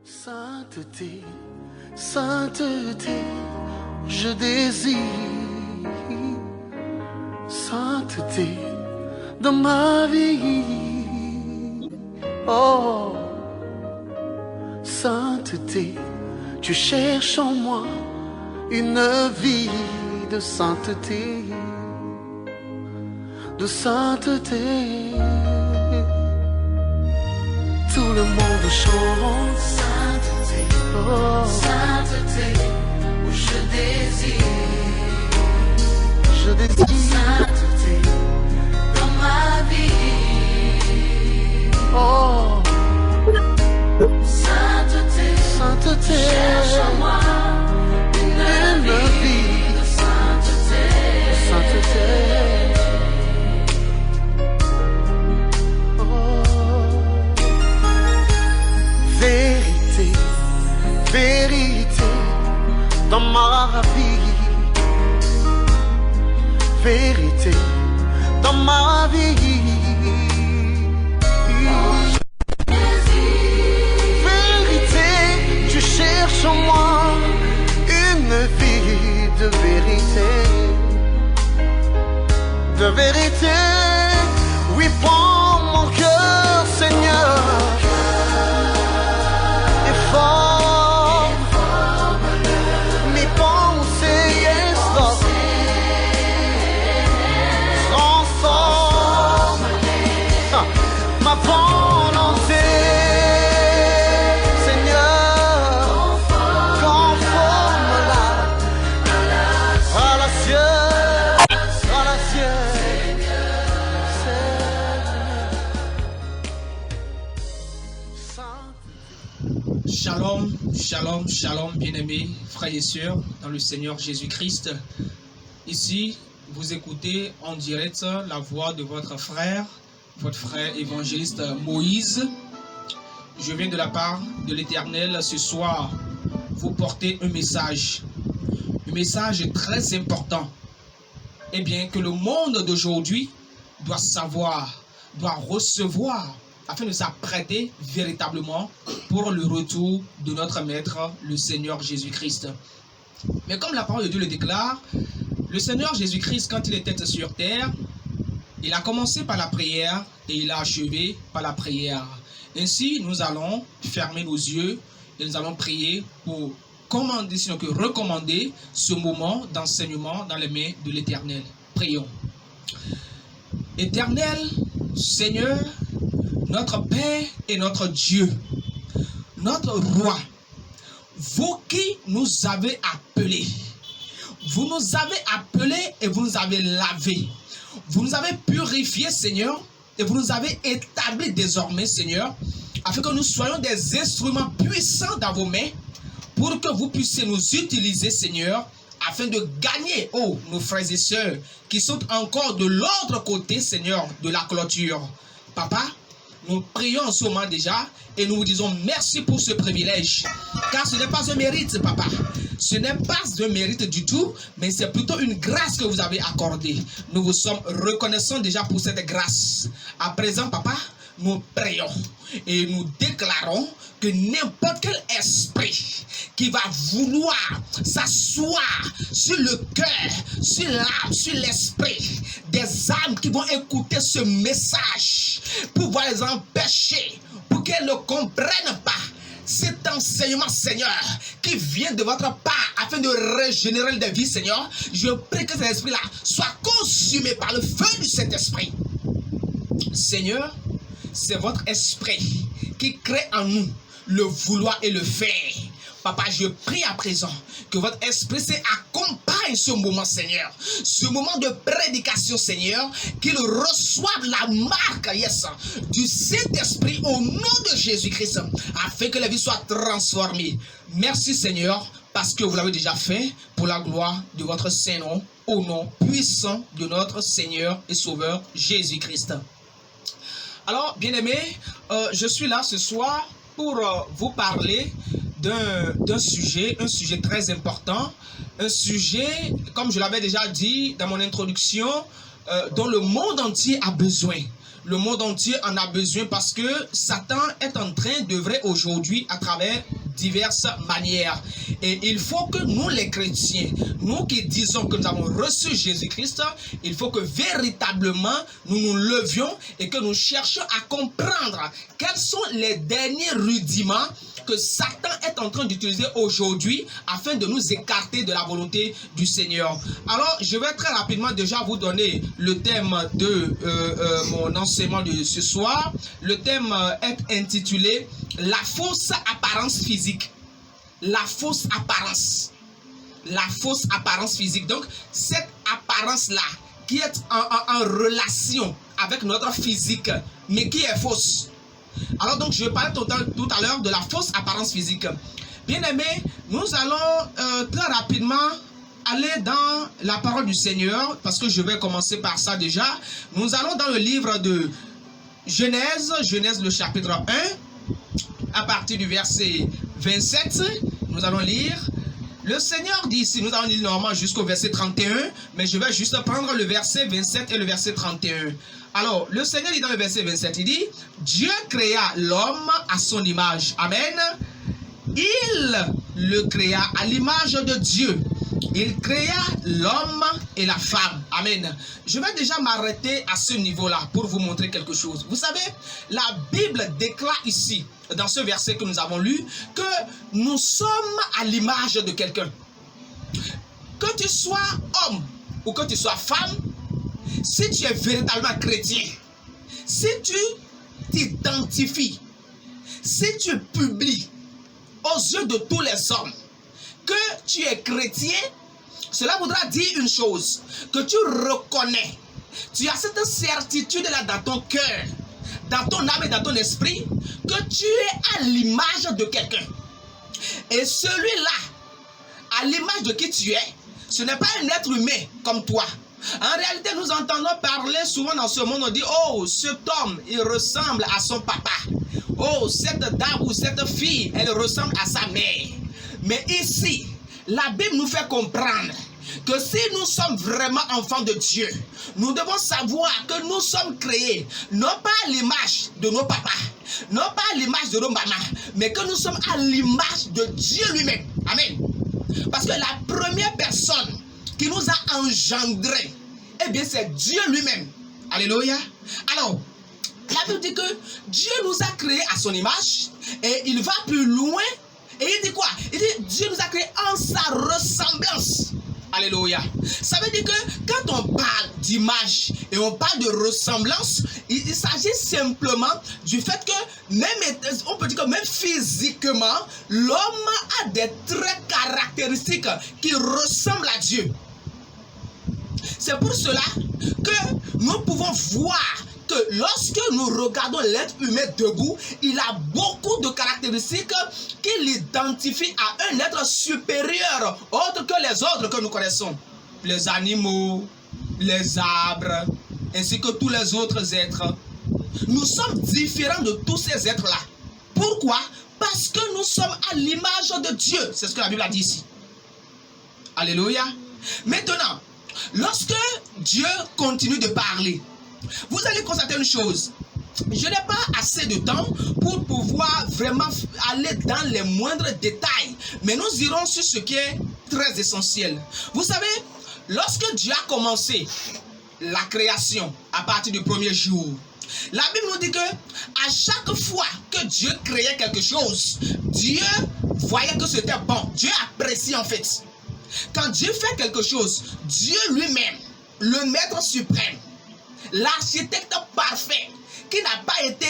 Sainteté, sainteté, je désire sainteté dans ma vie. Oh, sainteté, tu cherches en moi une vie de sainteté, de sainteté. Tout le monde chante sainteté, oh, sainteté, où je désire sainteté dans ma vie. Oh, sainteté, sainteté, cherche en moi une vie de sainteté, sainteté. Vérité, vérité dans ma vie. Vérité dans ma vie. Vérité, tu cherches en moi une vie de vérité. De vérité, oui, prends mon cœur, Seigneur. Mes pensées, yes, Lord. Transforme ma volonté, Seigneur. Conforme-la à la sienne, Shalom, shalom, shalom, bien-aimés, frères et sœurs, dans le Seigneur Jésus-Christ. Ici, vous écoutez en direct la voix de votre frère évangéliste Moïse. Je viens de la part de l'Éternel ce soir vous porter un message très important. Eh bien, que le monde d'aujourd'hui doit savoir, doit recevoir, afin de s'apprêter véritablement pour le retour de notre Maître, le Seigneur Jésus-Christ. Mais comme la parole de Dieu le déclare, le Seigneur Jésus-Christ, quand il était sur terre, il a commencé par la prière et il a achevé par la prière. Ainsi, nous allons fermer nos yeux et nous allons prier pour commander, sinon que recommander ce moment d'enseignement dans les mains de l'Éternel. Prions. Éternel, Seigneur, notre Père et notre Dieu, notre Roi, vous qui nous avez appelés, vous nous avez appelés et vous nous avez lavés, vous nous avez purifiés, Seigneur, et vous nous avez établis désormais, Seigneur, afin que nous soyons des instruments puissants dans vos mains, pour que vous puissiez nous utiliser, Seigneur, afin de gagner, oh, nos frères et sœurs, qui sont encore de l'autre côté, Seigneur, de la clôture. Papa, nous prions en ce moment déjà et nous vous disons merci pour ce privilège. Car ce n'est pas un mérite, papa. Ce n'est pas un mérite du tout, mais c'est plutôt une grâce que vous avez accordée. Nous vous sommes reconnaissants déjà pour cette grâce. À présent, papa, nous prions et nous déclarons que n'importe quel esprit qui va vouloir s'asseoir sur le cœur, sur l'âme, sur l'esprit des âmes qui vont écouter ce message pour pouvoir les empêcher, pour qu'elles ne comprennent pas cet enseignement, Seigneur, qui vient de votre part afin de régénérer des vies, Seigneur. Je prie que cet esprit-là soit consumé par le feu du Saint-Esprit. Seigneur, c'est votre esprit qui crée en nous le vouloir et le faire. Papa, je prie à présent que votre esprit accompagne ce moment, Seigneur. Ce moment de prédication, Seigneur, qu'il reçoive la marque, yes, du Saint-Esprit au nom de Jésus-Christ, afin que la vie soit transformée. Merci, Seigneur, parce que vous l'avez déjà fait pour la gloire de votre Saint-Nom, au nom puissant de notre Seigneur et Sauveur Jésus-Christ. Alors, bien-aimés, je suis là ce soir pour vous parler d'un sujet, un sujet très important, un sujet, comme je l'avais déjà dit dans mon introduction, dont le monde entier a besoin. le monde entier en a besoin parce que Satan est en train d'œuvrer aujourd'hui à travers diverses manières. Et il faut que nous les chrétiens, nous qui disons que nous avons reçu Jésus-Christ, il faut que véritablement nous nous levions et que nous cherchions à comprendre quels sont les derniers rudiments que Satan est en train d'utiliser aujourd'hui afin de nous écarter de la volonté du Seigneur. Alors, je vais très rapidement déjà vous donner le thème de mon enseignement de ce soir. Le thème est intitulé « La fausse apparence physique ». La fausse apparence. La fausse apparence physique. Donc, cette apparence-là qui est en relation avec notre physique, mais qui est fausse. Alors donc je vais parler tout à l'heure de la fausse apparence physique. Bien aimés, nous allons très rapidement aller dans la parole du Seigneur, parce que je vais commencer par ça déjà. Nous allons dans le livre de Genèse, Genèse le chapitre 1, à partir du verset 27, nous allons lire. Le Seigneur dit ici, nous allons lire normalement jusqu'au verset 31, mais je vais juste prendre le verset 27 et le verset 31. Alors, le Seigneur dit dans le verset 27, il dit, Dieu créa l'homme à son image. Amen. Il le créa à l'image de Dieu. Il créa l'homme et la femme. Amen. Je vais déjà m'arrêter à ce niveau-là pour vous montrer quelque chose. Vous savez, la Bible déclare ici, dans ce verset que nous avons lu, que nous sommes à l'image de quelqu'un. Que tu sois homme ou que tu sois femme, si tu es véritablement chrétien, si tu t'identifies, si tu publies aux yeux de tous les hommes que tu es chrétien, cela voudra dire une chose, que tu reconnais, tu as cette certitude-là dans ton cœur, dans ton âme et dans ton esprit, que tu es à l'image de quelqu'un. Et celui-là, à l'image de qui tu es, ce n'est pas un être humain comme toi. En réalité, nous entendons parler souvent dans ce monde, on dit, oh, cet homme, il ressemble à son papa. Oh, cette dame ou cette fille, elle ressemble à sa mère. Mais ici, la Bible nous fait comprendre que si nous sommes vraiment enfants de Dieu, nous devons savoir que nous sommes créés, non pas à l'image de nos papas, non pas à l'image de nos mamans, mais que nous sommes à l'image de Dieu lui-même. Amen. Parce que la première personne qui nous a engendrés, eh bien c'est Dieu lui-même. Alléluia. Alors, la Bible dit que Dieu nous a créés à son image et il va plus loin et il dit quoi? Il dit Dieu nous a créés en sa ressemblance. Alléluia. Ça veut dire que quand on parle d'image et on parle de ressemblance, il s'agit simplement du fait que même, on peut dire que même physiquement, l'homme a des traits caractéristiques qui ressemblent à Dieu. C'est pour cela que nous pouvons voir que lorsque nous regardons l'être humain debout, il a beaucoup de caractéristiques qui l'identifient à un être supérieur, autre que les autres que nous connaissons. Les animaux, les arbres, ainsi que tous les autres êtres. Nous sommes différents de tous ces êtres-là. Pourquoi? Parce que nous sommes à l'image de Dieu. C'est ce que la Bible a dit ici. Alléluia. Maintenant, lorsque Dieu continue de parler, vous allez constater une chose. Je n'ai pas assez de temps pour pouvoir vraiment aller dans les moindres détails. Mais nous irons sur ce qui est très essentiel. Vous savez, lorsque Dieu a commencé la création à partir du premier jour, la Bible nous dit que à chaque fois que Dieu créait quelque chose, Dieu voyait que c'était bon. Dieu apprécie en fait. Quand Dieu fait quelque chose, Dieu lui-même, le maître suprême, l'architecte parfait, qui n'a pas été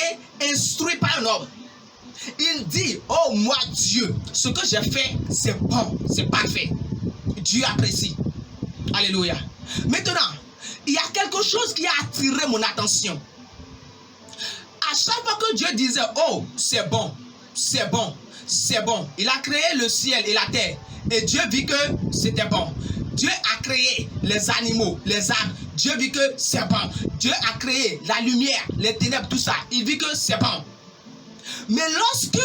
instruit par un homme, il dit, oh moi Dieu, ce que j'ai fait, c'est bon, c'est parfait. Dieu apprécie. Alléluia. Maintenant, il y a quelque chose qui a attiré mon attention. À chaque fois que Dieu disait, oh c'est bon, c'est bon, c'est bon, il a créé le ciel et la terre, et Dieu vit que c'était bon. Dieu a créé les animaux, les arbres. Dieu vit que c'est bon. Dieu a créé la lumière, les ténèbres, tout ça. Il vit que c'est bon. Mais lorsque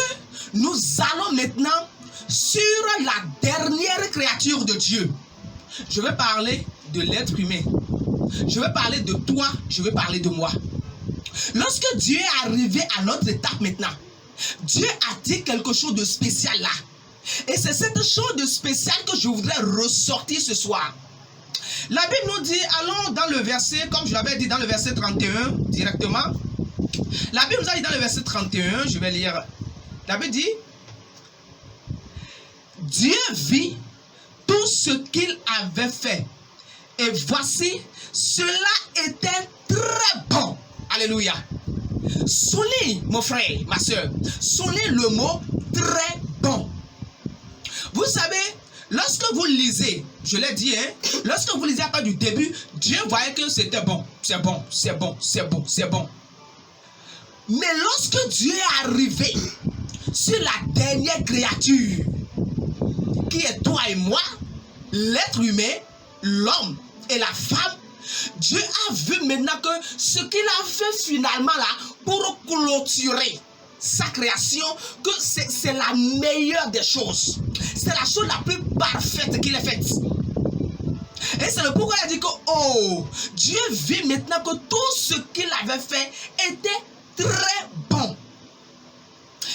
nous allons maintenant sur la dernière créature de Dieu, je vais parler de l'être humain. Je vais parler de toi, je vais parler de moi. Lorsque Dieu est arrivé à notre étape maintenant, Dieu a dit quelque chose de spécial là. Et c'est cette chose de spécial que je voudrais ressortir ce soir. La Bible nous dit, allons dans le verset, comme je l'avais dit dans le verset 31 directement. La Bible nous a dit dans le verset 31, je vais lire. La Bible dit, Dieu vit tout ce qu'il avait fait. Et voici, cela était très bon. Alléluia. Souligne, mon frère, ma soeur, souligne le mot très bon. Vous savez, lorsque vous lisez, je l'ai dit, hein, lorsque vous lisez à part du début, Dieu voyait que c'était bon, c'est bon, c'est bon, c'est bon, c'est bon. Mais lorsque Dieu est arrivé sur la dernière créature, qui est toi et moi, l'être humain, l'homme et la femme, Dieu a vu maintenant que ce qu'il a fait finalement là, pour clôturer sa création, que c'est la meilleure des choses. C'est la chose la plus parfaite qu'il ait faite. Et c'est le pourquoi il a dit que, oh, Dieu vit maintenant que tout ce qu'il avait fait était très bon.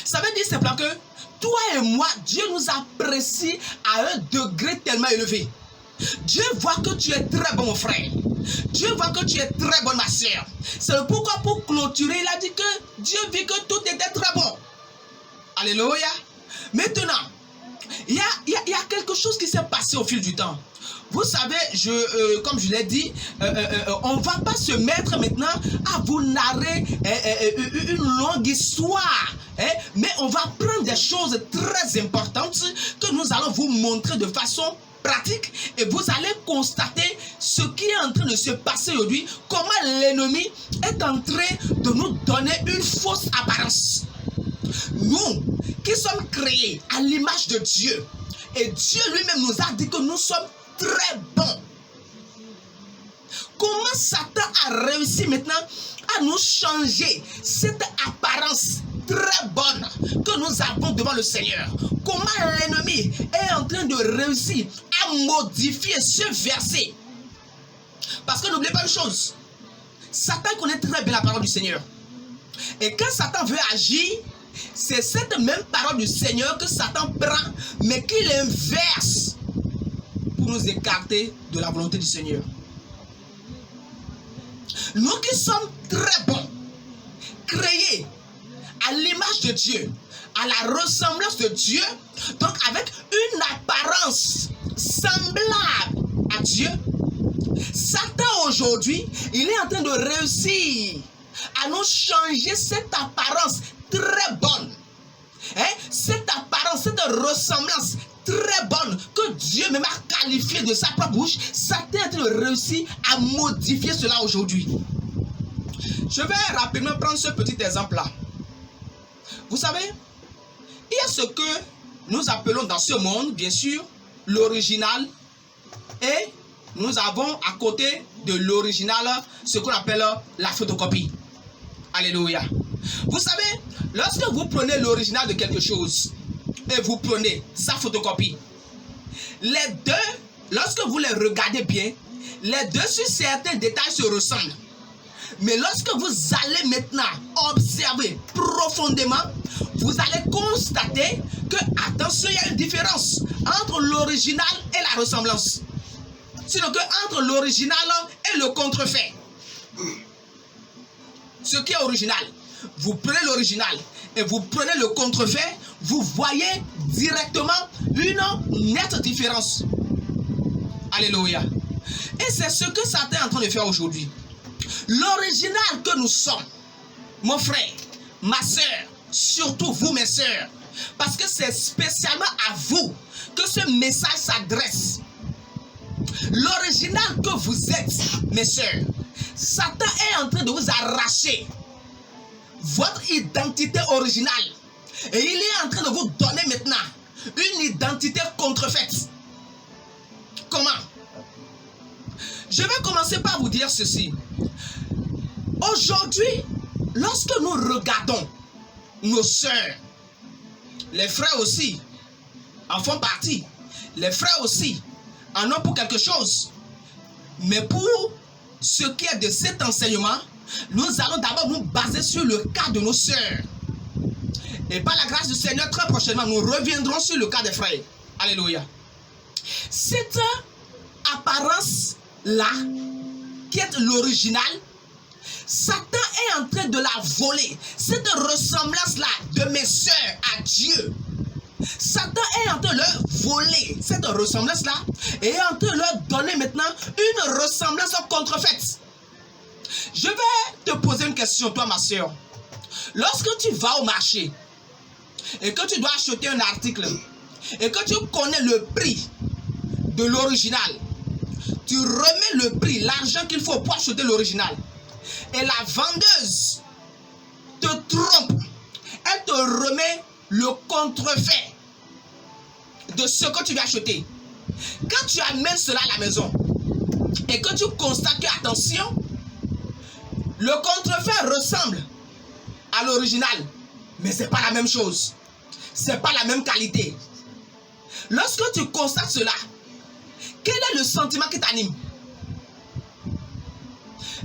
Ça veut dire simplement que toi et moi, Dieu nous apprécie à un degré tellement élevé. Dieu voit que tu es très bon, mon frère. Dieu voit que tu es très bonne, ma soeur. C'est le pourquoi pour clôturer, il a dit que Dieu vit que tout était très bon. Alléluia. Maintenant, il y a quelque chose qui s'est passé au fil du temps. Vous savez, comme je l'ai dit, on ne va pas se mettre maintenant à vous narrer une longue histoire. Mais on va prendre des choses très importantes que nous allons vous montrer de façon pratique. Et vous allez constater ce qui est en train de se passer aujourd'hui. Comment l'ennemi est en train de nous donner une fausse apparence. Nous, qui sommes créés à l'image de Dieu. Et Dieu lui-même nous a dit que nous sommes très bons. Comment Satan a réussi maintenant à nous changer cette apparence très bonne que nous avons devant le Seigneur? Comment l'ennemi est en train de réussir à modifier ce verset? Parce que n'oubliez pas une chose, Satan connaît très bien la parole du Seigneur. Et quand Satan veut agir, c'est cette même parole du Seigneur que Satan prend, mais qu'il inverse pour nous écarter de la volonté du Seigneur. Nous qui sommes très bons, créés à l'image de Dieu, à la ressemblance de Dieu, donc avec une apparence semblable à Dieu, Satan aujourd'hui, il est en train de réussir à nous changer cette apparence très bonne. Cette apparence, cette ressemblance très bonne que Dieu même a qualifiée de sa propre bouche, Satan est en train de réussir à modifier cela aujourd'hui. Je vais rapidement prendre ce petit exemple-là. Vous savez, il y a ce que nous appelons dans ce monde, bien sûr, l'original. Et nous avons à côté de l'original ce qu'on appelle la photocopie. Alléluia. Vous savez, lorsque vous prenez l'original de quelque chose et vous prenez sa photocopie, les deux, lorsque vous les regardez bien, les deux sur certains détails se ressemblent. Mais lorsque vous allez maintenant observer profondément, vous allez constater que, attention, il y a une différence entre l'original et la ressemblance. Sinon que entre l'original et le contrefait. Ce qui est original, vous prenez l'original et vous prenez le contrefait, vous voyez directement une nette différence. Alléluia. Et c'est ce que Satan est en train de faire aujourd'hui. L'original que nous sommes, mon frère, ma soeur, surtout vous mes soeurs, parce que c'est spécialement à vous que ce message s'adresse. L'original que vous êtes, mes soeurs, Satan est en train de vous arracher votre identité originale. Et il est en train de vous donner maintenant une identité contrefaite. Comment? Je vais commencer par vous dire ceci. Aujourd'hui, lorsque nous regardons nos sœurs, les frères aussi en font partie. Les frères aussi en ont pour quelque chose. Mais pour ce qui est de cet enseignement, nous allons d'abord nous baser sur le cas de nos sœurs. Et par la grâce du Seigneur, très prochainement, nous reviendrons sur le cas des frères. Alléluia. Cette apparence-là, qui est l'original, Satan est en train de la voler. Cette ressemblance-là de mes sœurs à Dieu, Satan est en train de leur voler cette ressemblance-là et est en train de leur donner maintenant une ressemblance contrefaite. Je vais te poser une question, toi ma sœur. Lorsque tu vas au marché et que tu dois acheter un article et que tu connais le prix de l'original, tu remets le prix, l'argent qu'il faut pour acheter l'original, et la vendeuse te trompe, elle te remet le contrefait de ce que tu vas acheter. Quand tu amènes cela à la maison et que tu constates que, attention, le contrefait ressemble à l'original, mais ce n'est pas la même chose, ce n'est pas la même qualité. Lorsque tu constates cela, quel est le sentiment qui t'anime?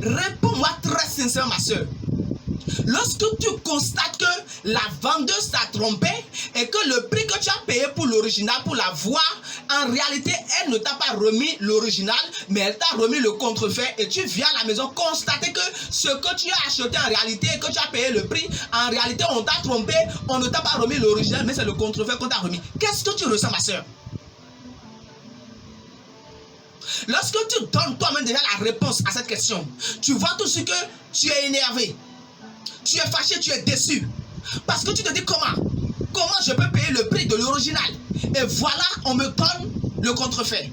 Réponds-moi très sincèrement, ma soeur. Lorsque tu constates que la vendeuse t'a trompé et que le prix que tu as payé pour l'original, pour la voir, en réalité, elle ne t'a pas remis l'original, mais elle t'a remis le contrefait, et tu viens à la maison constater que ce que tu as acheté en réalité et que tu as payé le prix, en réalité, on t'a trompé, on ne t'a pas remis l'original, mais c'est le contrefait qu'on t'a remis. Qu'est-ce que tu ressens, ma soeur? Lorsque tu donnes toi-même déjà la réponse à cette question, tu vois tout ce que tu es énervé, tu es fâché, tu es déçu. Parce que tu te dis comment je peux payer le prix de l'original? Et voilà, on me donne le contrefait.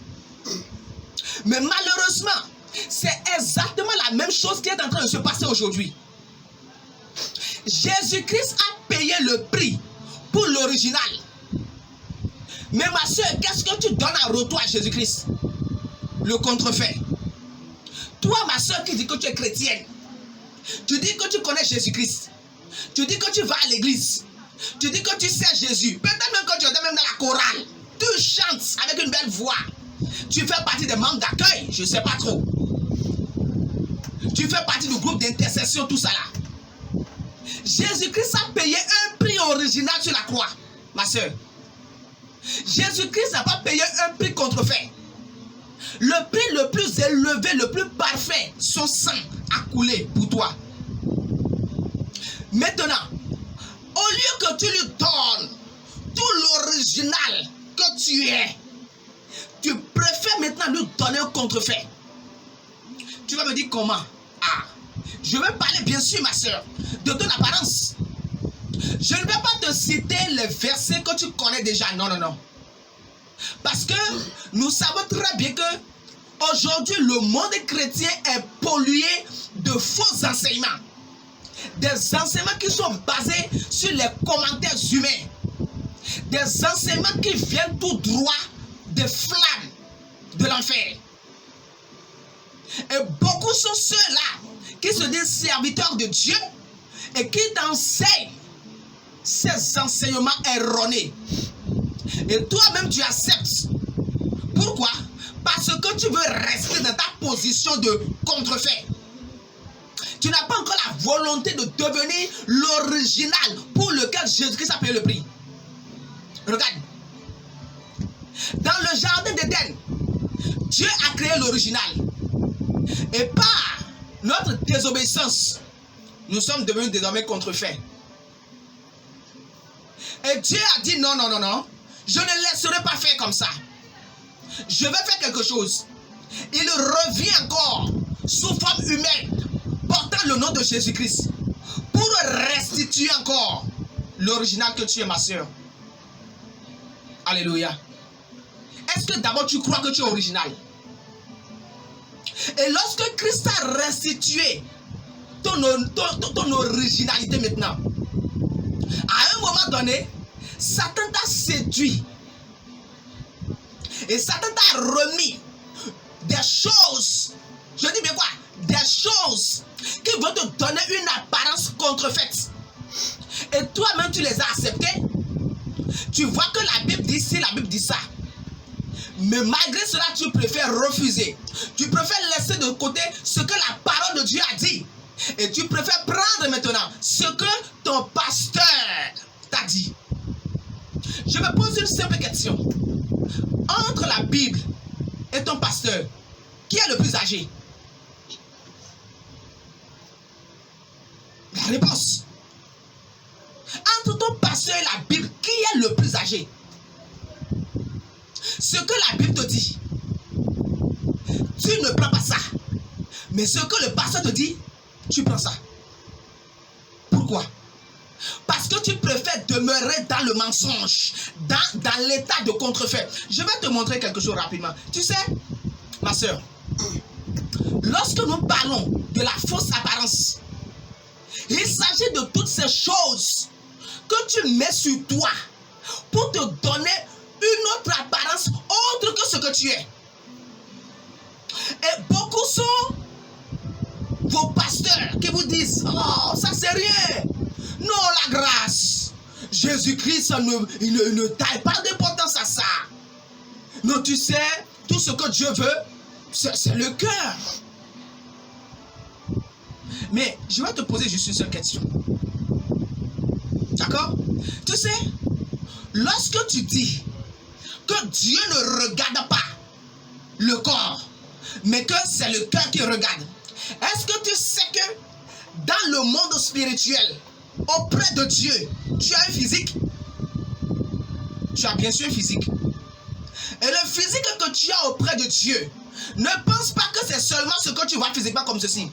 Mais malheureusement, c'est exactement la même chose qui est en train de se passer aujourd'hui. Jésus-Christ a payé le prix pour l'original. Mais ma soeur, qu'est-ce que tu donnes en retour à Jésus-Christ? Le contrefait. Toi, ma soeur, qui dis que tu es chrétienne, tu dis que tu connais Jésus-Christ, tu dis que tu vas à l'église, tu dis que tu sais Jésus, peut-être même que tu es même dans la chorale, tu chantes avec une belle voix, tu fais partie des membres d'accueil, je ne sais pas trop, tu fais partie du groupe d'intercession, tout ça là. Jésus-Christ a payé un prix original sur la croix, ma soeur. Jésus-Christ n'a pas payé un prix contrefait. Le prix le plus élevé, le plus parfait, son sang a coulé pour toi. Maintenant, au lieu que tu lui donnes tout l'original que tu es, tu préfères maintenant lui donner un contrefait. Tu vas me dire comment? Ah, je vais parler bien sûr, ma soeur, de ton apparence. Je ne vais pas te citer les versets que tu connais déjà. Non, non, non. Parce que nous savons très bien que aujourd'hui le monde chrétien est pollué de faux enseignements. Des enseignements qui sont basés sur les commentaires humains. Des enseignements qui viennent tout droit des flammes de l'enfer. Et beaucoup sont ceux-là qui se disent serviteurs de Dieu et qui t'enseignent ces enseignements erronés. Et toi-même tu acceptes. Pourquoi? Parce que tu veux rester dans ta position de contrefait. Tu n'as pas encore la volonté de devenir l'original pour lequel Jésus-Christ a payé le prix. Regarde. Dans le jardin d'Éden, Dieu a créé l'original. Et par notre désobéissance, nous sommes devenus désormais contrefaits. Et Dieu a dit non, non, non, non. Je ne laisserai pas faire comme ça. Je vais faire quelque chose. Il revient encore sous forme humaine, portant le nom de Jésus-Christ, pour restituer encore l'original que tu es, ma soeur. Alléluia. Est-ce que d'abord tu crois que tu es original? Et lorsque Christ a restitué ton originalité maintenant, à un moment donné, Satan t'a séduit. Et Satan t'a remis des choses, je dis bien quoi? Des choses qui vont te donner une apparence contrefaite. Et toi-même tu les as acceptées. Tu vois que la Bible dit ci, la Bible dit ça. Mais malgré cela, tu préfères refuser. Tu préfères laisser de côté ce que la parole de Dieu a dit. Et tu préfères prendre maintenant ce que ton pasteur t'a dit. Je me pose une simple question. Entre la Bible et ton pasteur, qui est le plus âgé? La réponse. Entre ton pasteur et la Bible, qui est le plus âgé? Ce que la Bible te dit, tu ne prends pas ça. Mais ce que le pasteur te dit, tu prends ça. Pourquoi? Parce que tu préfères demeurer dans le mensonge, dans l'état de contrefait. Je vais te montrer quelque chose rapidement. Tu sais, ma soeur, lorsque nous parlons de la fausse apparence, il s'agit de toutes ces choses que tu mets sur toi pour te donner une autre apparence autre que ce que tu es. Et beaucoup sont vos pasteurs qui vous disent: oh, ça c'est rien. Non, la grâce. Jésus-Christ il ne taille pas d'importance à ça. Non, tu sais, tout ce que Dieu veut, c'est le cœur. Mais je vais te poser juste une seule question. D'accord? Tu sais, lorsque tu dis que Dieu ne regarde pas le corps, mais que c'est le cœur qui regarde, est-ce que tu sais que dans le monde spirituel, auprès de Dieu, tu as un physique? Tu as bien sûr un physique. Et le physique que tu as auprès de Dieu, ne pense pas que c'est seulement ce que tu vois physiquement comme ceci.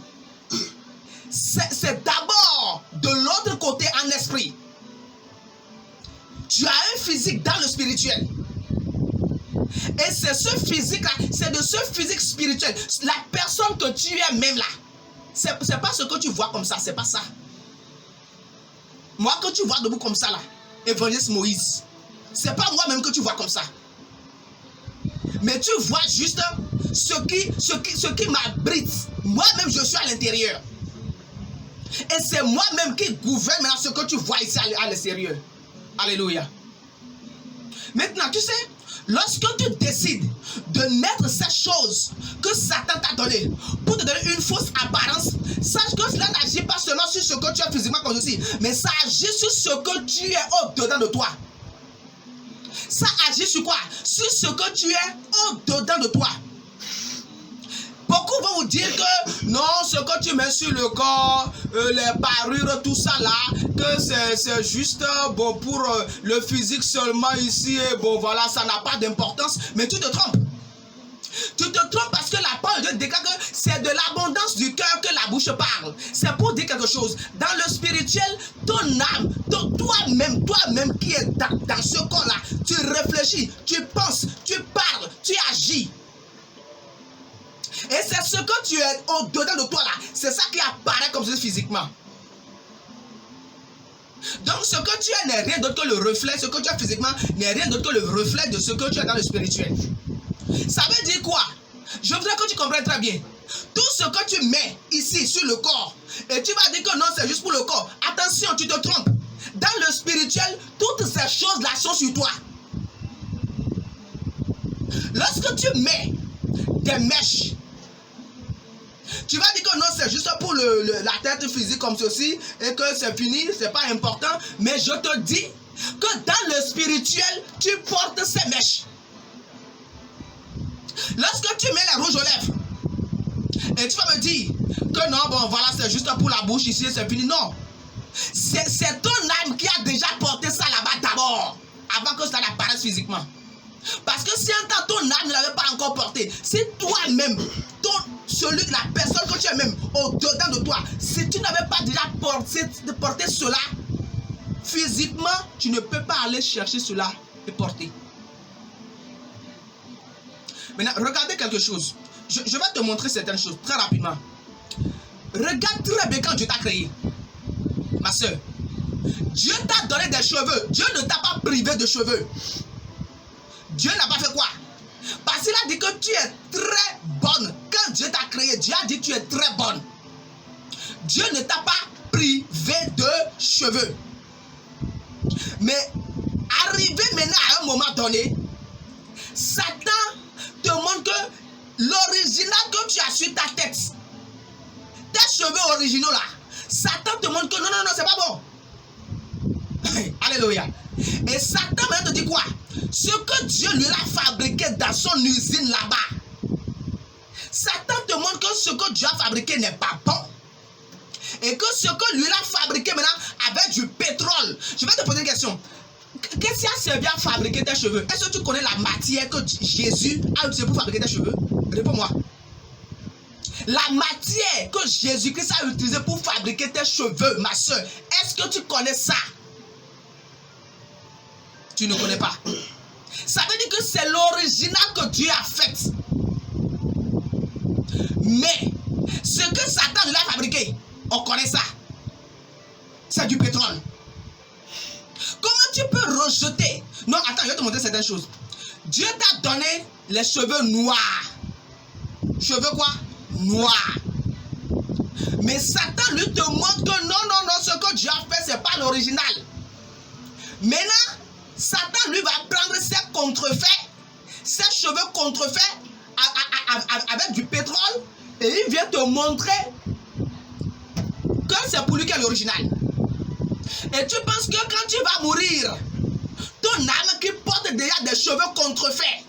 C'est d'abord de l'autre côté en esprit. Tu as un physique dans le spirituel. Et c'est ce physique-là, c'est de ce physique spirituel, la personne que tu es même là. C'est pas ce que tu vois comme ça, c'est pas ça. Moi que tu vois debout comme ça là, évangéliste Moïse, c'est pas moi-même que tu vois comme ça. Mais tu vois juste ce qui m'abrite. Moi-même je suis à l'intérieur. Et c'est moi-même qui gouverne maintenant ce que tu vois ici à l'extérieur. Alléluia. Maintenant, tu sais, lorsque tu décides de mettre ces choses que Satan t'a données pour te donner une fausse apparence, sache que cela n'agit pas seulement sur ce que tu as physiquement comme ceci, mais ça agit sur ce que tu es au-dedans de toi. Ça agit sur quoi? Sur ce que tu es au-dedans de toi. Beaucoup vont vous dire que non, ce que tu mets sur le corps, les parures, tout ça là, que c'est juste bon pour le physique seulement ici, et bon voilà, ça n'a pas d'importance, mais tu te trompes. Tu te trompes parce que la parole de Dieu déclare que c'est de l'abondance du cœur que la bouche parle. C'est pour dire quelque chose. Dans le spirituel, ton âme, toi-même qui est dans ce corps-là, tu réfléchis, tu penses, tu parles, tu agis. Et c'est ce que tu es au-dedans de toi là, c'est ça qui apparaît comme ça physiquement. Donc ce que tu es n'est rien d'autre que le reflet, ce que tu as physiquement n'est rien d'autre que le reflet de ce que tu as dans le spirituel. Ça veut dire quoi? Je voudrais que tu comprennes très bien. Tout ce que tu mets ici sur le corps, et tu vas dire que non, c'est juste pour le corps. Attention, tu te trompes. Dans le spirituel, toutes ces choses-là sont sur toi. Lorsque tu mets des mèches, tu vas dire que non, c'est juste pour la tête physique comme ceci et que c'est fini, c'est pas important. Mais je te dis que dans le spirituel, tu portes ces mèches. Lorsque tu mets les rouges aux lèvres et tu vas me dire que non, bon voilà, c'est juste pour la bouche ici, c'est fini. Non, c'est ton âme qui a déjà porté ça là-bas d'abord, avant que ça n'apparaisse physiquement. Parce que si un temps ton âme ne l'avait pas encore porté, si toi-même, la personne que tu es même au-dedans de toi, si tu n'avais pas déjà porté cela physiquement, tu ne peux pas aller chercher cela et porter. Maintenant, regardez quelque chose. Je vais te montrer certaines choses très rapidement. Regarde très bien quand Dieu t'a créé. Ma soeur, Dieu t'a donné des cheveux. Dieu ne t'a pas privé de cheveux. Dieu n'a pas fait quoi? Parce qu'il a dit que tu es très bonne. Quand Dieu t'a créé, Dieu a dit que tu es très bonne. Dieu ne t'a pas privé de cheveux. Mais arrivé maintenant à un moment donné, Satan te montre que l'original que tu as sur ta tête tes cheveux originaux là, Satan te montre que non, c'est pas bon. Alléluia. Et Satan maintenant te dit quoi? Ce que Dieu lui a fabriqué dans son usine là-bas, Satan te montre que ce que Dieu a fabriqué n'est pas bon. Et que ce que lui a fabriqué maintenant avec du pétrole. Je vais te poser une question. Qu'est-ce qui a servi à fabriquer tes cheveux? Est-ce que tu connais la matière que Jésus a utilisée pour fabriquer tes cheveux? Réponds-moi. La matière que Jésus-Christ a utilisée pour fabriquer tes cheveux, ma soeur, est-ce que tu connais ça? Tu ne connais pas. Ça veut dire que c'est l'original que Dieu a fait. Mais ce que Satan lui a fabriqué, on connaît ça. C'est du pétrole. Comment tu peux rejeter? Non, attends, je vais te montrer certaines choses. Dieu t'a donné les cheveux noirs. Cheveux quoi? Noirs. Mais Satan lui te montre que non, ce que Dieu a fait, c'est pas l'original. Maintenant, Satan lui va prendre ses contrefaits, ses cheveux contrefaits avec du pétrole, et il vient te montrer que c'est pour lui qui est l'original. Et tu penses que quand tu vas mourir, ton âme qui porte déjà des cheveux contrefaits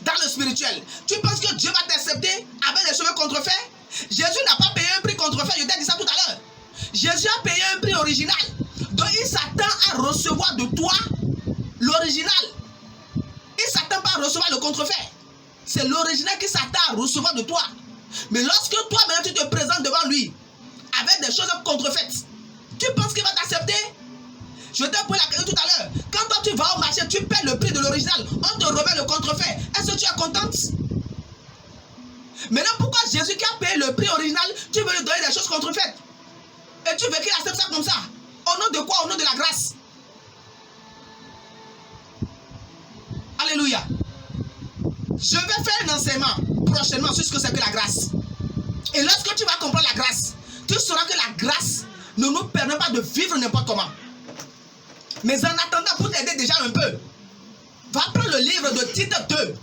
dans le spirituel, tu penses que Dieu va t'accepter avec des cheveux contrefaits? Jésus n'a pas payé un prix contrefait, je t'ai dit ça tout à l'heure. Jésus a payé un prix original. Donc il s'attend à recevoir de toi l'original. Il s'attend pas à recevoir le contrefait. C'est l'original qui s'attend à recevoir de toi. Mais lorsque toi maintenant tu te présentes devant lui avec des choses contrefaites, tu penses qu'il va t'accepter? Je t'ai posé la question tout à l'heure. Quand toi tu vas au marché, tu paies le prix de l'original, on te remet le contrefait. Est-ce que tu es contente? Maintenant, pourquoi Jésus qui a payé le prix original, tu veux lui donner des choses contrefaites? Et tu veux qu'il accepte ça comme ça? Au nom de quoi? Au nom de la grâce. Alléluia. Je vais faire un enseignement prochainement sur ce que c'est que la grâce. Et lorsque tu vas comprendre la grâce, tu sauras que la grâce ne nous permet pas de vivre n'importe comment. Mais en attendant, pour t'aider déjà un peu, va prendre le livre de Tite 2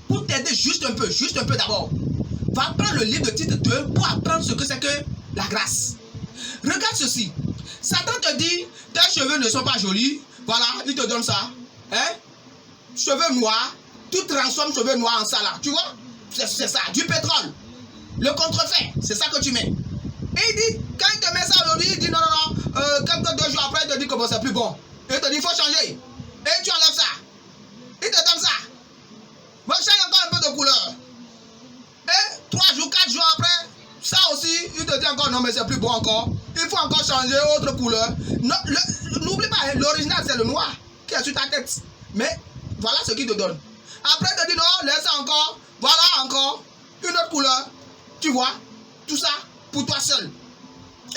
pour t'aider juste un peu d'abord. Va prendre le livre de Tite 2 pour apprendre ce que c'est que la grâce. Regarde ceci. Satan te dit, tes cheveux ne sont pas jolis. Voilà, il te donne ça. Hein? Cheveux noirs. Tu transformes cheveux noirs en ça là. Tu vois? C'est ça, du pétrole. Le contrefait, c'est ça que tu mets. Et il dit, quand il te met ça aujourd'hui, il dit non, quelques 2 jours après, il te dit que bon, c'est plus bon. Et il te dit, il faut changer. Et tu enlèves ça. Il te donne ça. Bon, change encore un peu de couleur. Et 3 jours, 4 jours après, ça aussi, il te dit encore, non, mais c'est plus bon encore. Il faut encore changer autre couleur. N'oublie pas, hein, l'original, c'est le noir qui est sur ta tête. Mais voilà ce qu'il te donne. Après, il te dit, non, laisse encore. Voilà encore une autre couleur. Tu vois, tout ça pour toi seul.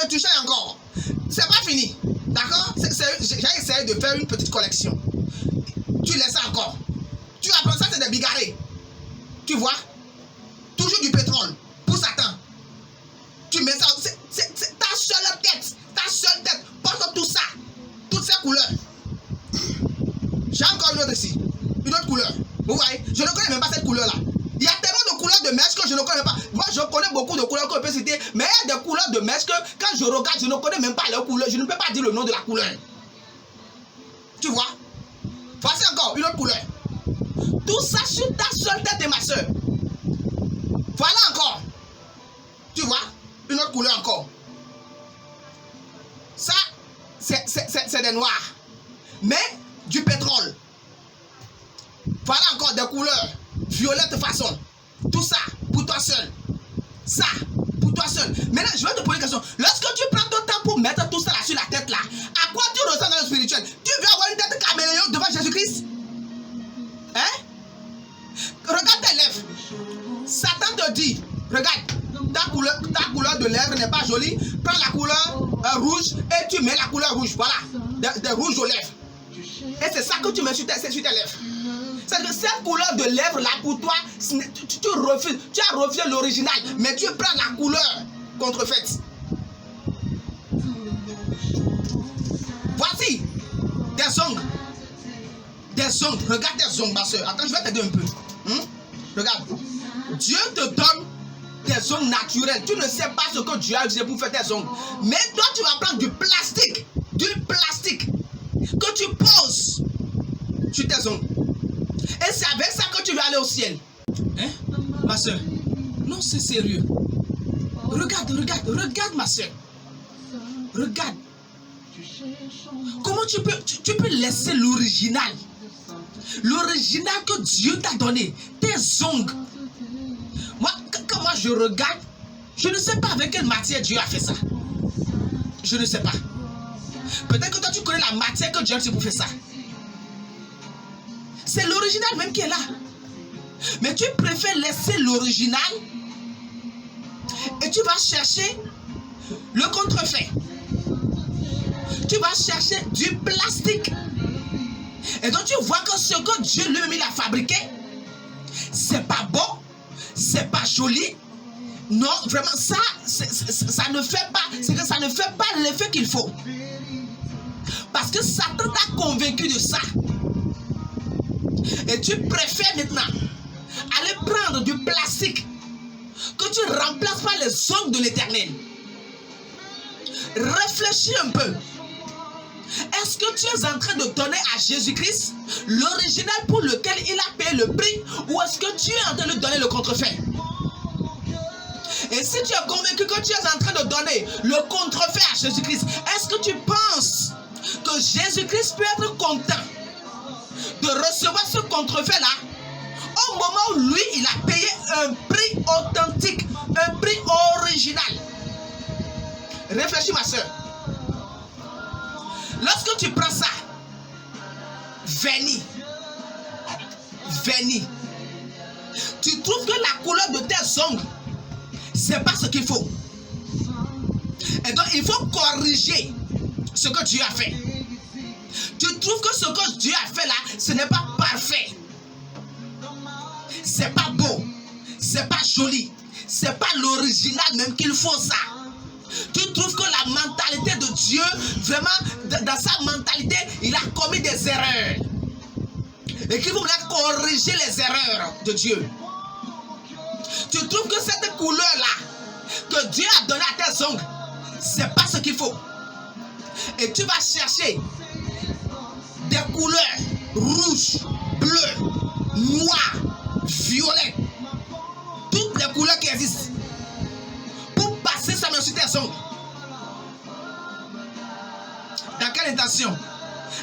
Et tu changes encore. C'est pas fini. D'accord? J'ai essayé de faire une petite collection. Tu laisses ça encore. Tu apprends ça, c'est des bigarrés. Tu vois? Toujours du pétrole. Pour Satan. Tu mets ça. C'est ta seule tête. Ta seule tête. Porte tout ça. Toutes ces couleurs. J'ai encore une autre ici. Une autre couleur. Vous voyez? Je ne connais même pas cette couleur-là. Il y a tellement de couleurs de mèche que je ne connais pas. Moi, je connais beaucoup de couleurs que je peux citer. Mais il y a des couleurs de mèche que quand je regarde, je ne connais même pas leur couleur. Je ne peux pas dire le nom de la couleur. Tu vois? Voici encore une autre couleur. Tout ça sur ta seule tête et ma soeur. Voilà encore. Tu vois? Une autre couleur encore. Ça, c'est des noirs. Mais du pétrole. Voilà encore des couleurs. Violette façon. Tout ça pour toi seul. Ça pour toi seul. Maintenant, je vais te poser une question. Lorsque tu prends ton temps pour mettre tout ça là sur la tête là, à quoi tu ressens dans le spirituel? Tu veux avoir une tête caméléon devant Jésus-Christ? Hein? Regarde tes lèvres. Satan te dit, regarde, ta couleur de lèvres n'est pas jolie. Prends la couleur rouge et tu mets la couleur rouge. Voilà, des rouges aux lèvres. Et c'est ça que tu mets sur tes lèvres. C'est que cette couleur de lèvres là pour toi, tu refuses. Tu as refusé l'original, mais tu prends la couleur contrefaite. Voici des ongles. Des ongles. Regarde tes ongles, ma soeur. Attends, je vais t'aider un peu. Regarde. Dieu te donne tes ongles naturels. Tu ne sais pas ce que Dieu a utilisé pour faire tes ongles. Mais toi, tu vas prendre du plastique que tu poses sur tes ongles. Et c'est avec ça que tu vas aller au ciel. Hein, ma soeur? Non, c'est sérieux. Regarde ma soeur. Regarde. Comment tu peux laisser l'original? L'original que Dieu t'a donné, tes ongles. Quand moi je regarde, je ne sais pas avec quelle matière Dieu a fait ça. Je ne sais pas. Peut-être que toi tu connais la matière que Dieu a utilisée pour faire ça. C'est l'original même qui est là. Mais tu préfères laisser l'original et tu vas chercher le contrefait. Tu vas chercher du plastique. Et donc tu vois que ce que Dieu lui-même a fabriqué, c'est pas bon, c'est pas joli. Non, vraiment ça ne fait pas, c'est que ça ne fait pas l'effet qu'il faut. Parce que Satan t'a convaincu de ça. Et tu préfères maintenant aller prendre du plastique que tu remplaces par les ongles de l'Éternel. Réfléchis un peu. Est-ce que tu es en train de donner à Jésus-Christ l'original pour lequel il a payé le prix, ou est-ce que tu es en train de donner le contrefait? Et si tu es convaincu que tu es en train de donner le contrefait à Jésus-Christ, est-ce que tu penses que Jésus-Christ peut être content de recevoir ce contrefait-là au moment où lui, il a payé un prix authentique, un prix original? Réfléchis, ma soeur. Lorsque tu prends ça, vernis, tu trouves que la couleur de tes ongles, c'est pas ce qu'il faut. Et donc, il faut corriger ce que Dieu a fait. Tu trouves que ce que Dieu a fait là, ce n'est pas parfait. C'est pas beau. C'est pas joli. C'est pas l'original même qu'il faut ça. Tu trouves que la mentalité de Dieu, vraiment, dans sa mentalité, il a commis des erreurs. Et qu'il faut corriger les erreurs de Dieu. Tu trouves que cette couleur-là, que Dieu a donnée à tes ongles, c'est pas ce qu'il faut. Et tu vas chercher des couleurs rouges, bleues, noires, violettes, toutes les couleurs qui existent, pour passer ça sur tes ongles. Dans quelle intention?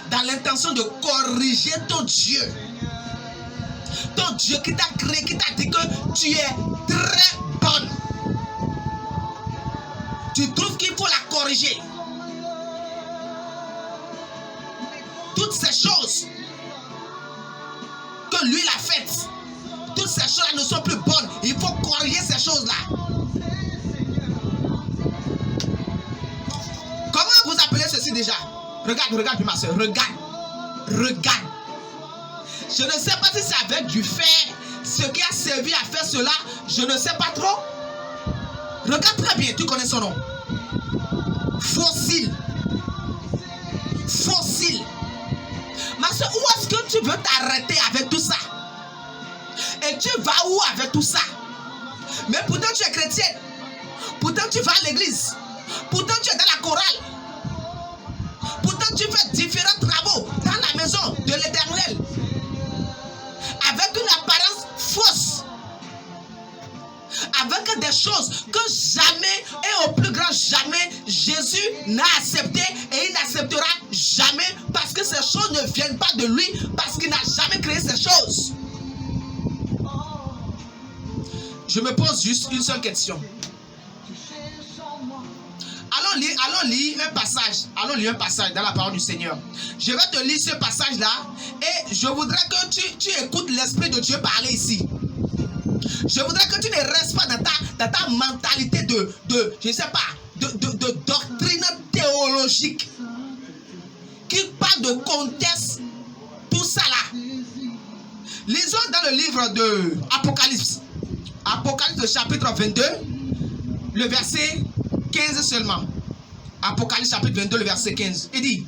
Dans l'intention de corriger ton Dieu. Ton Dieu qui t'a créé, qui t'a dit que tu es très bonne. Tu trouves qu'il faut la corriger. Toutes ces choses que lui l'a faites, toutes ces choses-là ne sont plus bonnes. Il faut corriger ces choses-là. Comment vous appelez ceci déjà? Regarde ma soeur, regarde. Je ne sais pas si c'est avec du fer, ce qui a servi à faire cela, je ne sais pas trop. Regarde très bien, tu connais son nom. Fossile. Ma soeur, où est-ce que tu veux t'arrêter avec tout ça? Et tu vas où avec tout ça? Mais pourtant tu es chrétienne. Pourtant tu vas à l'église. Pourtant tu es dans la chorale. Pourtant tu fais différents travaux dans la maison de l'Éternel. Avec une apparence fausse. Avec des choses que jamais et au plus grand jamais Jésus n'a accepté et il n'acceptera jamais, parce que ces choses ne viennent pas de lui, parce qu'il n'a jamais créé ces choses. Je me pose juste une seule question. Allons lire un passage dans la parole du Seigneur. Je vais te lire ce passage-là et je voudrais que tu écoutes l'Esprit de Dieu parler ici. Je voudrais que tu ne restes pas dans ta mentalité de doctrine théologique qui parle de contexte, tout ça là. Lisons dans le livre de Apocalypse. Apocalypse chapitre 22, le verset 15 seulement. Apocalypse chapitre 22, le verset 15. Il dit: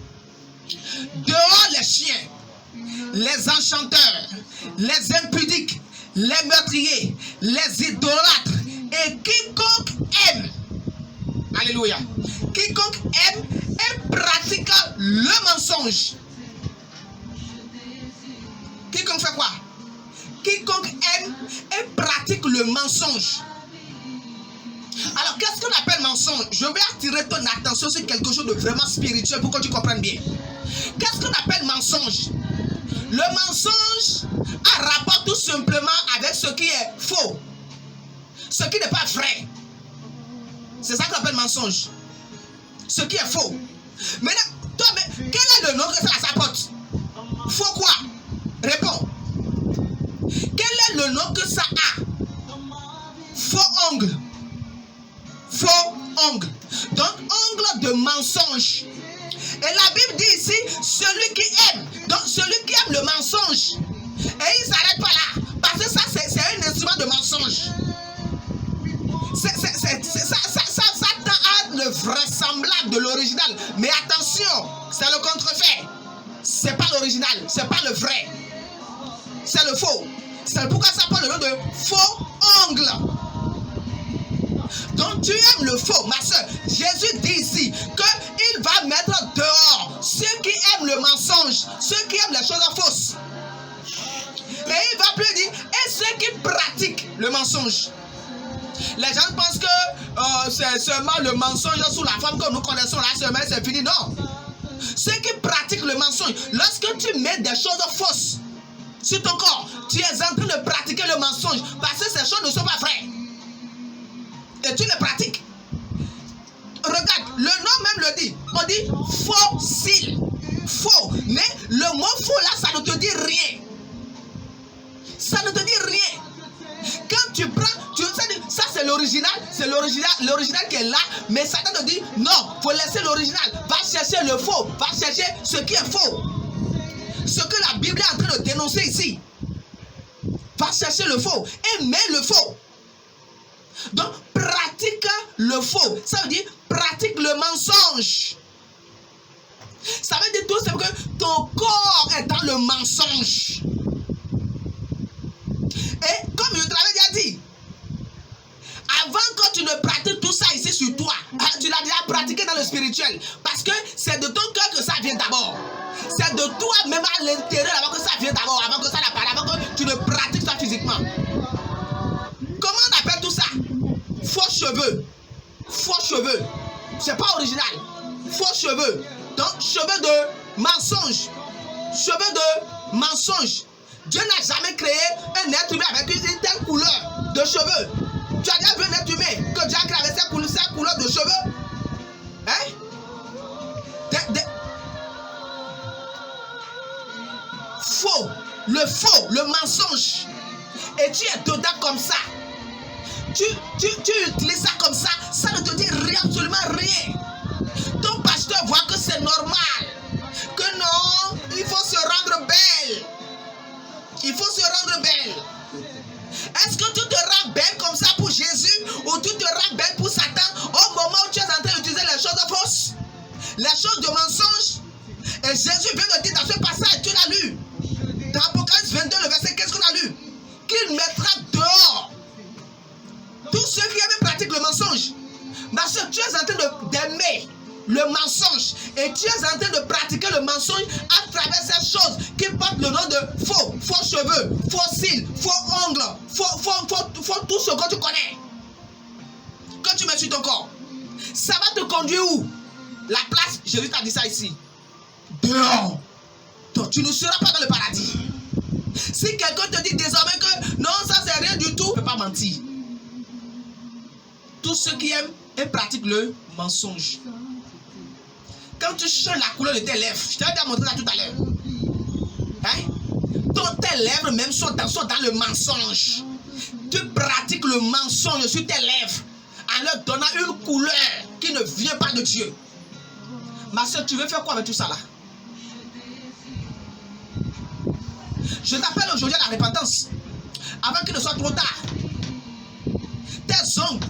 dehors les chiens, les enchanteurs, les impudiques, les meurtriers, les idolâtres Et quiconque aime, alléluia, quiconque aime et pratique le mensonge. Quiconque fait quoi? Quiconque aime et pratique le mensonge. Alors, qu'est-ce qu'on appelle mensonge? Je vais attirer ton attention sur quelque chose de vraiment spirituel pour que tu comprennes bien. Qu'est-ce qu'on appelle mensonge? Le mensonge a rapport tout simplement avec ce qui est faux, ce qui n'est pas vrai. C'est ça qu'on appelle mensonge. Ce qui est faux. Maintenant, toi, mais quel est le nom que ça apporte? Faux quoi? Réponds. Quel est le nom que ça a? Faux ongle. Faux ongle. Donc, ongle de mensonge. Et la Bible dit ici, celui qui aime. Donc, celui qui aime le mensonge. Et il ne s'arrête pas là. Parce que ça, c'est un instrument de mensonge. Ça tend à être le vraisemblable de l'original. Mais attention, c'est le contrefait. C'est pas l'original, c'est pas le vrai. C'est le faux. C'est pourquoi ça prend le nom de faux ongle. Donc tu aimes le faux, ma soeur. Jésus dit ici qu'il va mettre dehors ceux qui aiment le mensonge, ceux qui aiment les choses fausses. Et il va plus dire, et ceux qui pratiquent le mensonge. Les gens pensent que c'est seulement le mensonge sous la forme que nous connaissons là, seulement c'est fini. Non. Ceux qui pratiquent le mensonge, lorsque tu mets des choses fausses sur ton corps, tu es en train de pratiquer le mensonge parce que ces choses ne sont pas vraies. Et tu les pratiques. Regarde, le nom même le dit. On dit fossile. Faux. Mais le mot faux là, ça ne te dit rien. Ça ne te dit rien. Quand tu prends, ça c'est l'original. C'est l'original qui est là. Mais Satan te dit non, il faut laisser l'original. Va chercher le faux. Va chercher ce qui est faux. Ce que la Bible est en train de dénoncer ici. Va chercher le faux. Et mets le faux. Donc, pratique le faux. Ça veut dire pratique le mensonge. Ça veut dire tout simplement que ton corps est dans le mensonge. Et comme je te l'avais déjà dit, avant que tu ne pratiques tout ça ici sur toi, tu l'as déjà pratiqué dans le spirituel. Parce que c'est de ton cœur que ça vient d'abord. C'est de toi même à l'intérieur avant que ça vienne d'abord, avant que ça n'apparaisse, avant que tu ne pratiques ça physiquement. Comment on appelle tout ça? Faux cheveux. Faux cheveux. C'est pas original. Faux cheveux. Donc, cheveux de mensonge. Cheveux de mensonge. Dieu n'a jamais créé un être humain avec une telle couleur de cheveux. Tu as déjà vu un être humain que Dieu a créé avec cette couleur de cheveux? Hein? Faux. Le faux, le mensonge. Et tu es dedans comme ça. Tu utilises ça comme ça, ça ne te dit rien, absolument rien. Ton pasteur voit que c'est normal. Que non, il faut se rendre belle. Il faut se rendre belle. Est-ce que tu te rends belle comme ça pour Jésus ou tu te rends belle pour Satan au moment où tu es en train d'utiliser les choses fausses, les choses de mensonge? Et Jésus vient de dire dans ce passage, tu l'as lu. Dans Apocalypse 22, le verset, qu'est-ce qu'on a lu? Qu'il mettra dehors tous ceux qui aiment pratiquent le mensonge. Parce que tu es en train d'aimer le mensonge et tu es en train de pratiquer le mensonge à travers ces choses qui portent le nom de faux, faux cheveux, faux cils, faux ongles, faux tout ce que tu connais. Quand tu mets sur ton corps, ça va te conduire où? La place, Jésus t'a dit ça ici. Dehors. Donc tu ne seras pas dans le paradis. Si quelqu'un te dit désormais que non, ça c'est rien du tout, ne peux pas mentir. Tous ceux qui aiment et pratiquent le mensonge. Quand tu changes la couleur de tes lèvres, je t'avais déjà montré ça tout à l'heure. Hein? Tes lèvres même sont dans le mensonge. Tu pratiques le mensonge sur tes lèvres en leur donnant une couleur qui ne vient pas de Dieu. Ma soeur, tu veux faire quoi avec tout ça là? Je t'appelle aujourd'hui à la repentance avant qu'il ne soit trop tard. Tes ongles,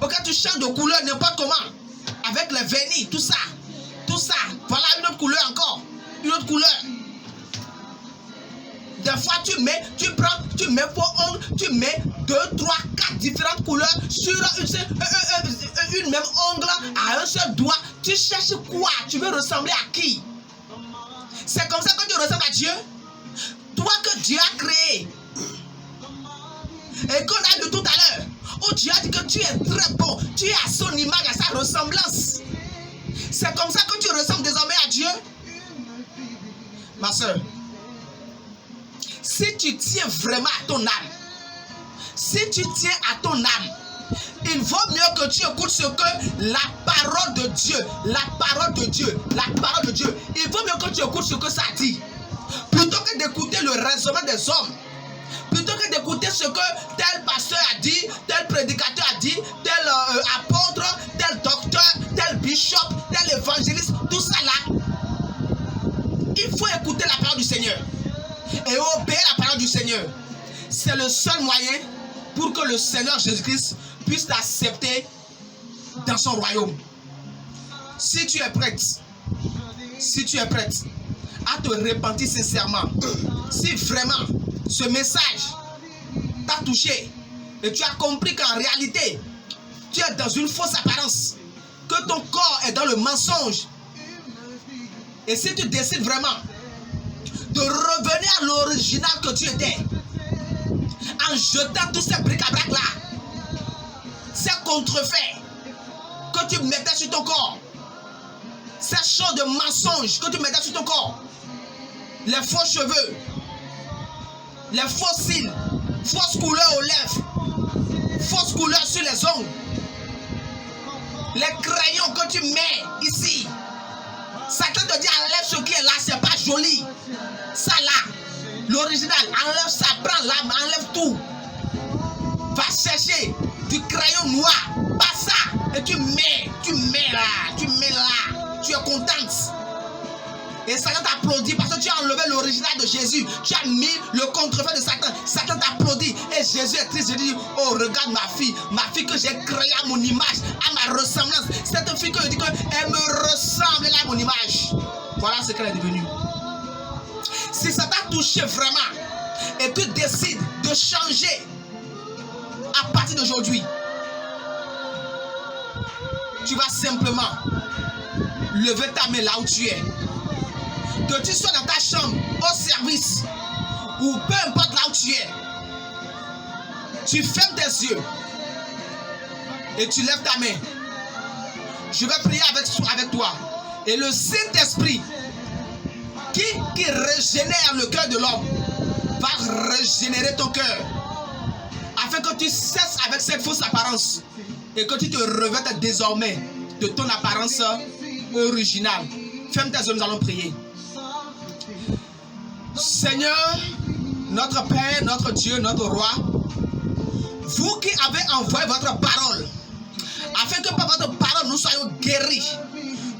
pour que tu changes de couleur n'importe comment, avec les vernis, tout ça, voilà une autre couleur encore, une autre couleur. Des fois, tu mets vos ongles, tu mets 2, 3, 4 différentes couleurs sur une même ongle à un seul doigt. Tu cherches quoi? Tu veux ressembler à qui? C'est comme ça que tu ressembles à Dieu. Toi que Dieu a créé. Et qu'on a vu tout à l'heure, où Dieu a dit que tu es très bon, tu es à son image, à sa ressemblance. C'est comme ça que tu ressembles désormais à Dieu. Ma soeur, si tu tiens vraiment à ton âme, si tu tiens à ton âme, il vaut mieux que tu écoutes ce que la parole de Dieu, il vaut mieux que tu écoutes ce que ça dit, plutôt que d'écouter le raisonnement des hommes, plutôt que d'écouter ce que tel pasteur a dit, tel prédicateur a dit, tel apôtre, tel docteur, tel bishop, tel évangéliste, tout ça là. Il faut écouter la parole du Seigneur et obéir la parole du Seigneur. C'est le seul moyen pour que le Seigneur Jésus-Christ puisse t'accepter dans son royaume. Si tu es prête à te repentir sincèrement, si vraiment ce message t'a touché et tu as compris qu'en réalité tu es dans une fausse apparence, que ton corps est dans le mensonge, et si tu décides vraiment de revenir à l'original que tu étais, en jetant tous ces bric-à-brac là, ces contrefaits que tu mettais sur ton corps, ces choses de mensonges que tu mettais sur ton corps, les faux cheveux, les faux cils, fausses couleurs aux lèvres, fausses couleurs sur les ongles, les crayons que tu mets ici. Satan te dit enlève ce qui est là, c'est pas joli. Ça là, l'original, enlève ça, prends l'âme, enlève tout. Va chercher du crayon noir, pas ça. Et tu mets là, tu es contente. Et Satan t'applaudit parce que tu as enlevé l'original de Jésus. Tu as mis le contrefait de Satan. Satan t'applaudit. Et Jésus est triste. Je dis, oh regarde ma fille que j'ai créée à mon image, à ma ressemblance. Cette fille que je dis qu'elle me ressemble, elle a mon image. Voilà ce qu'elle est devenue. Si ça t'a touché vraiment et tu décides de changer à partir d'aujourd'hui, tu vas simplement lever ta main là où tu es. Que tu sois dans ta chambre, au service, ou peu importe là où tu es, tu fermes tes yeux et tu lèves ta main. Je vais prier avec toi. Et le Saint-Esprit qui régénère le cœur de l'homme va régénérer ton cœur, afin que tu cesses avec cette fausse apparence et que tu te revêtes désormais de ton apparence originale. Ferme tes yeux, nous allons prier. Seigneur, notre Père, notre Dieu, notre Roi, vous qui avez envoyé votre parole, afin que par votre parole nous soyons guéris,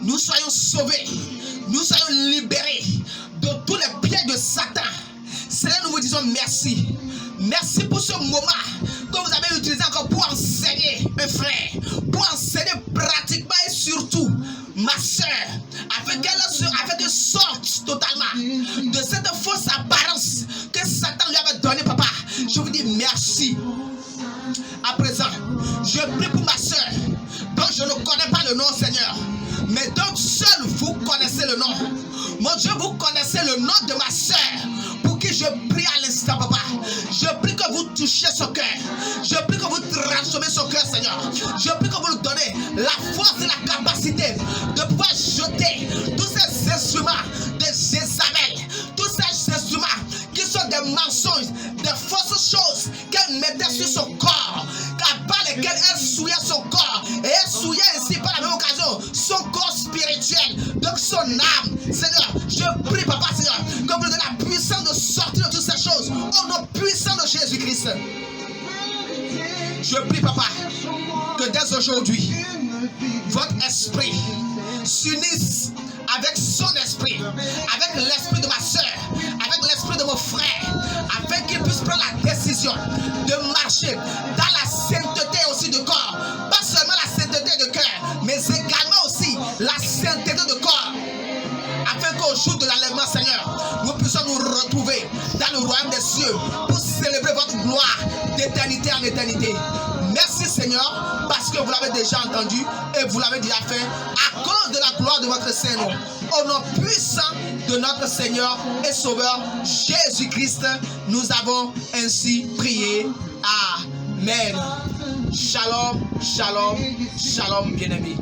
nous soyons sauvés, nous soyons libérés de tous les pièges de Satan. Seigneur, nous vous disons merci. Merci pour ce moment que vous avez utilisé encore pour enseigner mes frères, pour enseigner pratiquement et surtout ma soeur, afin qu'elle sorte totalement de cette fausse apparence que Satan lui avait donnée, papa. Je vous dis merci. À présent, je prie pour ma soeur, dont je ne connais pas le nom, Seigneur, mais dont seul vous connaissez le nom. Mon Dieu, vous connaissez le nom de ma soeur, pour qui je prie à l'instant, papa. Je prie que vous touchiez son cœur. Je prie que vous transformez son cœur, Seigneur. Je prie que vous lui donnez la force et la capacité de pouvoir jeter tous ces instruments de Jézabel, tous ces instruments qui sont des mensonges, des fausses choses qu'elle mettait sur son corps, par lesquelles elle souillait son corps, et elle souillait ainsi par la même occasion son corps spirituel, donc son âme. Seigneur, je prie, papa, Seigneur, que vous lui donnez la puissance de sortir de toutes ces choses au nom puissant de Jésus-Christ. Je prie, papa, que dès aujourd'hui, votre esprit s'unisse avec son esprit, avec l'esprit de ma soeur, avec l'esprit de mon frère, afin qu'il puisse prendre la décision de marcher dans la sainteté aussi de corps, pas seulement la sainteté de cœur, mais également aussi la sainteté de corps, afin qu'au jour de l'enlèvement, Seigneur, nous puissions nous retrouver dans le royaume des cieux pour célébrer votre gloire d'éternité en éternité. Merci Seigneur, parce que vous l'avez déjà entendu et vous l'avez déjà fait à cause de la gloire de votre Seigneur. Au nom puissant de notre Seigneur et Sauveur Jésus-Christ, nous avons ainsi prié. Amen. Shalom, shalom, shalom, bien-aimés.